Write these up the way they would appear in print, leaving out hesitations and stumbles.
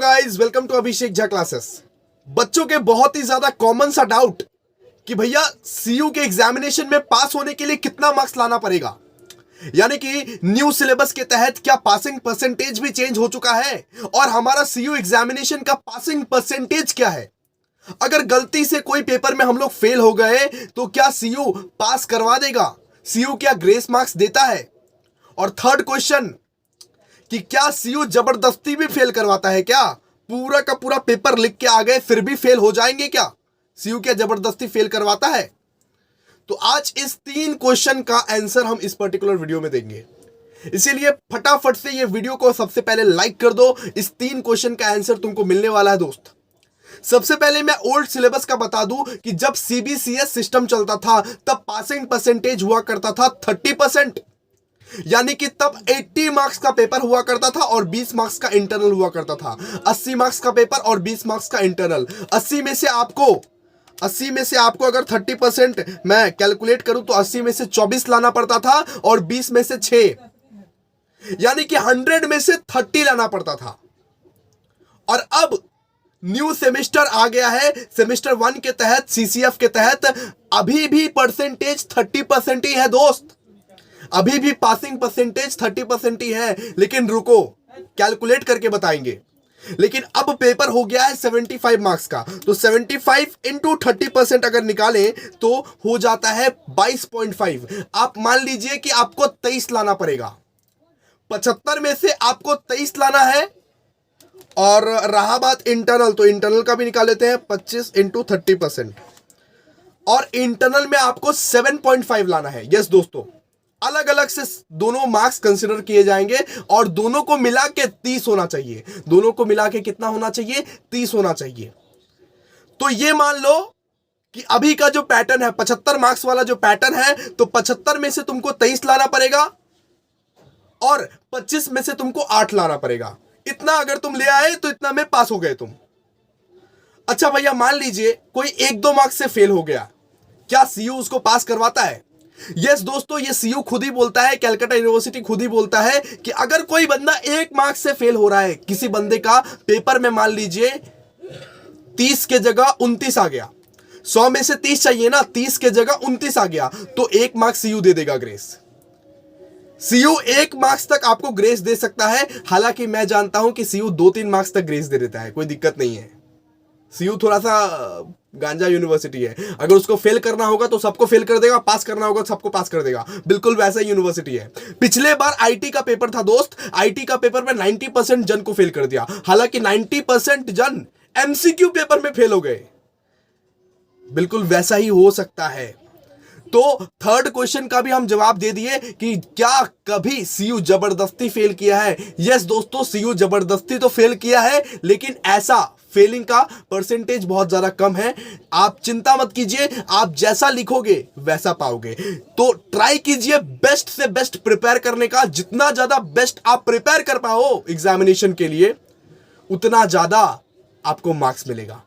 Guys, welcome to Abhishek Jha classes. बच्चों के बहुत ही ज्यादा कॉमन सा डाउट कि भैया सीयू के एग्जामिनेशन में पास होने के लिए कितना मार्क्स लाना पड़ेगा, यानी कि न्यू सिलेबस के तहत क्या पासिंग परसेंटेज भी चेंज हो चुका है और हमारा सीयू एग्जामिनेशन का पासिंग परसेंटेज क्या है। अगर गलती से कोई पेपर में हम लोग फेल हो गए तो क्या सीयू पास करवा देगा, सीयू क्या ग्रेस मार्क्स देता है। और थर्ड क्वेश्चन कि क्या सीयू जबरदस्ती भी फेल करवाता है, क्या पूरा का पूरा पेपर लिख के आ गए फिर भी फेल हो जाएंगे, क्या सीयू क्या जबरदस्ती फेल करवाता है। तो आज इस 3 क्वेश्चन का आंसर हम इस पर्टिकुलर वीडियो में देंगे, इसीलिए फटाफट से ये वीडियो को सबसे पहले लाइक कर दो। इस 3 क्वेश्चन का आंसर तुमको मिलने वाला है दोस्त। सबसे पहले मैं ओल्ड सिलेबस का बता दूं कि जब सीबीसीएस सिस्टम चलता था तब पासिंग परसेंटेज हुआ करता था 30%, यानी कि तब 80 मार्क्स का पेपर हुआ करता था और 20 मार्क्स का इंटरनल हुआ करता था। 80 मार्क्स का पेपर और 20 मार्क्स का इंटरनल। 80 में से आपको अगर 30% मैं कैलकुलेट करूं तो 80 में से 24 लाना पड़ता था और 20 में से 6, यानी कि 100 में से 30 लाना पड़ता था। और अब न्यू सेमेस्टर आ गया है, सेमेस्टर 1 के तहत, सीसीएफ के तहत अभी भी परसेंटेज 30% ही है दोस्त, अभी भी पासिंग परसेंटेज 30% ही है। लेकिन रुको, कैलकुलेट करके बताएंगे। लेकिन अब पेपर हो गया है 75 मार्क्स का, तो 75 इंटू 30% अगर निकालें तो हो जाता है 22.5। आप मान लीजिए कि आपको 23 लाना पड़ेगा। 75 में से आपको 23 लाना है। और रहा बात इंटरनल, तो इंटरनल का भी निकाल लेते हैं। 25 इंटू 30% और इंटरनल में आपको 7.5 लाना है। यस दोस्तों, अलग अलग से दोनों मार्क्स कंसीडर किए जाएंगे और दोनों को मिला के 30 होना चाहिए। दोनों को मिला के कितना होना चाहिए? 30 होना चाहिए। तो ये मान लो कि अभी का जो पैटर्न है 75 मार्क्स वाला जो पैटर्न है, तो 75 में से तुमको 23 लाना पड़ेगा और 25 में से तुमको 8 लाना पड़ेगा। इतना अगर तुम ले आए तो इतना में पास हो गए तुम। अच्छा भैया, मान लीजिए कोई 1-2 मार्क्स से फेल हो गया, क्या सीयू उसको पास करवाता है? यस दोस्तों, ये सीयू खुद ही बोलता है, कलकत्ता यूनिवर्सिटी खुद ही बोलता है कि अगर कोई बंदा 1 मार्क्स से फेल हो रहा है, किसी बंदे का पेपर में मान लीजिए 30 के जगह 29 आ गया, 100 में से 30 चाहिए ना, 30 के जगह 29 आ गया, तो 1 मार्क्स सीयू दे देगा ग्रेस। सीयू 1 मार्क्स तक आपको ग्रेस दे सकता है। हालांकि मैं जानता हूं कि सीयू 2-3 मार्क्स तक ग्रेस दे देता है, कोई दिक्कत नहीं है। सीयू थोड़ा सा गांजा यूनिवर्सिटी है, अगर उसको फेल करना होगा तो सबको फेल कर देगा, पास करना होगा तो सबको पास कर देगा, बिल्कुल वैसा यूनिवर्सिटी है। पिछले बार आईटी का पेपर था दोस्त, आईटी का पेपर में 90% जन को फेल कर दिया। हालांकि 90% जन एमसीक्यू पेपर में फेल हो गए, बिल्कुल वैसा ही हो सकता है। तो थर्ड क्वेश्चन का भी हम जवाब दे दिए कि क्या कभी सीयू जबरदस्ती फेल किया है। यस दोस्तों, सीयू जबरदस्ती तो फेल किया है, लेकिन ऐसा फेलिंग का परसेंटेज बहुत ज्यादा कम है। आप चिंता मत कीजिए, आप जैसा लिखोगे वैसा पाओगे। तो ट्राई कीजिए बेस्ट से बेस्ट प्रिपेयर करने का। जितना ज्यादा बेस्ट आप प्रिपेयर कर पाओ एग्जामिनेशन के लिए, उतना ज्यादा आपको मार्क्स मिलेगा।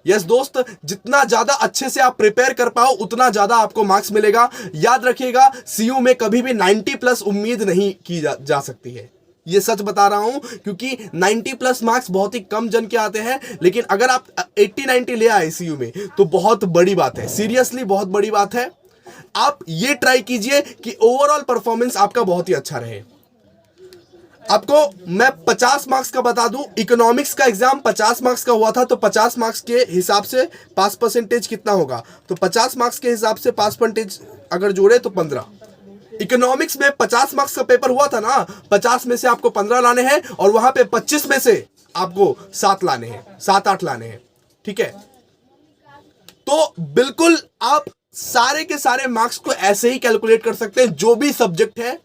यस दोस्त, जितना ज्यादा अच्छे से आप प्रिपेयर कर पाओ उतना ज्यादा आपको मार्क्स मिलेगा। याद रखिएगा, सीयू में कभी भी 90+ उम्मीद नहीं की जा सकती है। ये सच बता रहा हूं, क्योंकि 90+ मार्क्स बहुत ही कम जन के आते हैं। लेकिन अगर आप 80-90 ले आए सीयू में तो बहुत बड़ी बात है, सीरियसली बहुत बड़ी बात है। आप ये ट्राई कीजिए कि ओवरऑल परफॉर्मेंस आपका बहुत ही अच्छा रहे। आपको मैं 50 मार्क्स का बता दूं, इकोनॉमिक्स का एग्जाम 50 मार्क्स का हुआ था, तो 50 मार्क्स के हिसाब से पास परसेंटेज कितना होगा, तो 50 मार्क्स के हिसाब से पास परसेंटेज अगर जोड़े तो 15। इकोनॉमिक्स में 50 मार्क्स का पेपर हुआ था ना, 50 में से आपको 15 लाने हैं और वहां पे 25 में से आपको 7 लाने हैं, 7-8 लाने हैं, ठीक है। तो बिल्कुल आप सारे के सारे मार्क्स को ऐसे ही कैलकुलेट कर सकते हैं, जो भी सब्जेक्ट है।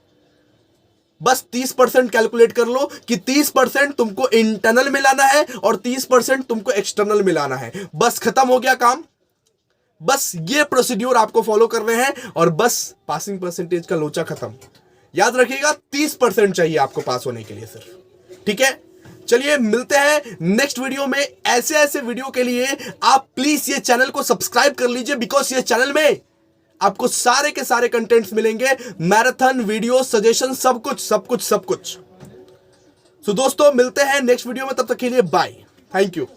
बस 30% कैलकुलेट कर लो कि 30% तुमको इंटरनल में लाना है और 30% तुमको एक्सटर्नल में लाना है। बस खत्म हो गया काम। बस ये प्रोसीड्यूर आपको फॉलो कर रहे हैं और बस पासिंग परसेंटेज का लोचा खत्म। याद रखिएगा 30% चाहिए आपको पास होने के लिए सिर्फ, ठीक है। चलिए मिलते हैं नेक्स्ट वीडियो में। ऐसे ऐसे वीडियो के लिए आप प्लीज ये चैनल को सब्सक्राइब कर लीजिए, बिकॉज ये चैनल में आपको सारे के सारे कंटेंट्स मिलेंगे, मैराथन वीडियो, सजेशन, सब कुछ। सो दोस्तों मिलते हैं नेक्स्ट वीडियो में, तब तक के लिए बाय, थैंक यू।